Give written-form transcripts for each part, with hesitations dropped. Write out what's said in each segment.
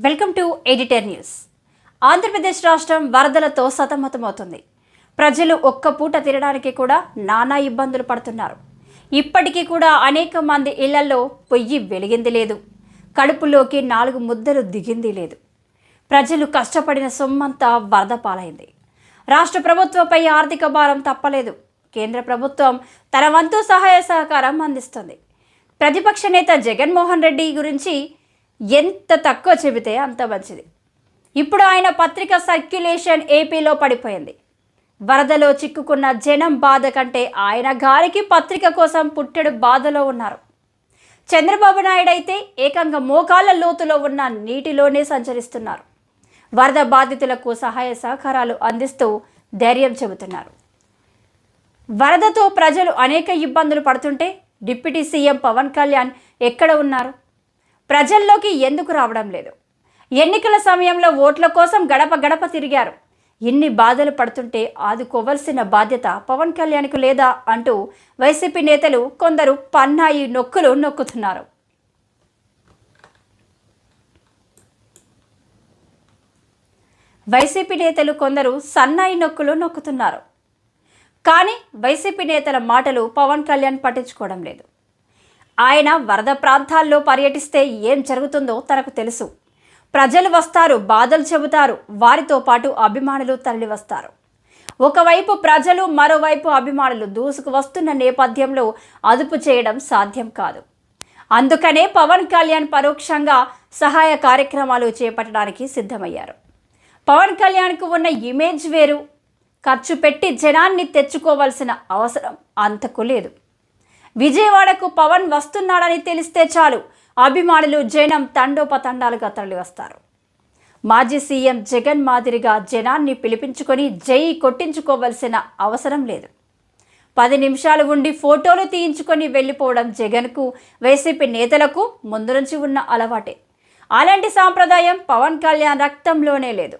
Welcome to editor news. Andhra Pradesh రాష్ట్రం వరదలతో సతమతమవుతుంది. ప్రజలు ఒక్క పూట తినడానికి కూడా నానా ఇబ్బందులు పడుతున్నారు. ఇప్పటికీ కూడా అనేక మంది ఇళ్లలో పొయ్యి వెలిగింది లేదు, కడుపులోకి 4 ముద్దలు దిగింది లేదు. ప్రజలు కష్టపడిన సొమ్మంతా వరద పాలైంది. రాష్ట్ర ప్రభుత్వంపై ఆర్థిక భారం తప్పలేదు. కేంద్ర ప్రభుత్వం తన వంతు సహాయ సహకారం అందిస్తుంది. ప్రతిపక్ష నేత జగన్మోహన్ రెడ్డి గురించి ఎంత తక్కువ చెబితే అంత మంచిది. ఇప్పుడు ఆయన పత్రిక సర్క్యులేషన్ ఏపీలో పడిపోయింది. వరదలో చిక్కుకున్న జనం బాధ కంటే ఆయన గారికి పత్రిక కోసం పుట్టెడు బాధలో ఉన్నారు. చంద్రబాబు నాయుడు అయితే ఏకంగా మోకాళ్ళ లోతులో ఉన్న నీటిలోనే సంచరిస్తున్నారు. వరద బాధితులకు సహాయ సహకారాలు అందిస్తూ ధైర్యం చెబుతున్నారు. వరదతో ప్రజలు అనేక ఇబ్బందులు పడుతుంటే డిప్యూటీ సీఎం పవన్ కళ్యాణ్ ఎక్కడ ఉన్నారు? ప్రజల్లోకి ఎందుకు రావడం లేదు? ఎన్నికల సమయంలో ఓట్ల కోసం గడప గడప తిరిగారు. ఇన్ని బాధలు పడుతుంటే ఆదుకోవలసిన బాధ్యత పవన్ కళ్యాణ్కు లేదా అంటూ వైసీపీ నేతలు కొందరు పన్నాయి నొక్కులు నొక్కుతున్నారు. వైసీపీ నేతలు కొందరు సన్నాయి నొక్కులు నొక్కుతున్నారు. కానీ వైసీపీ నేతల మాటలు పవన్ కళ్యాణ్ పట్టించుకోవడం లేదు. ఆయన వరద ప్రాంతాల్లో పర్యటిస్తే ఏం జరుగుతుందో తనకు తెలుసు. ప్రజలు వస్తారు, బాధలు చెబుతారు, వారితో పాటు అభిమానులు తరలి వస్తారు. ఒకవైపు ప్రజలు, మరోవైపు అభిమానులు దూసుకు వస్తున్న నేపథ్యంలో అదుపు చేయడం సాధ్యం కాదు. అందుకనే పవన్ కళ్యాణ్ పరోక్షంగా సహాయ కార్యక్రమాలు చేపట్టడానికి సిద్ధమయ్యారు. పవన్ కళ్యాణ్కు ఉన్న ఇమేజ్ వేరు. ఖర్చు పెట్టి జనాన్ని తెచ్చుకోవాల్సిన అవసరం అంతకు లేదు. విజయవాడకు పవన్ వస్తున్నాడని తెలిస్తే చాలు అభిమానులు జనం తండోపతండాలుగా తరలి వస్తారు. మాజీ సీఎం జగన్ మాదిరిగా జనాన్ని పిలిపించుకొని జై కొట్టించుకోవలసిన అవసరం లేదు. 10 నిమిషాలు ఉండి ఫోటోలు తీయించుకొని వెళ్ళిపోవడం జగన్కు, వైసీపీ నేతలకు ముందు నుంచి ఉన్న అలవాటే. అలాంటి సాంప్రదాయం పవన్ కళ్యాణ్ రక్తంలోనే లేదు.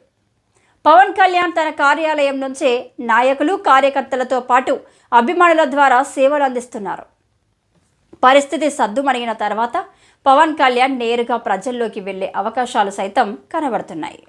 పవన్ కళ్యాణ్ తన కార్యాలయం నుంచే నాయకులు, కార్యకర్తలతో పాటు అభిమానుల ద్వారా సేవలు అందిస్తున్నారు. పరిస్థితి సద్దుమణిగిన తర్వాత పవన్ కళ్యాణ్ నేరుగా ప్రజల్లోకి వెళ్లే అవకాశాలు సైతం కనబడుతున్నాయి.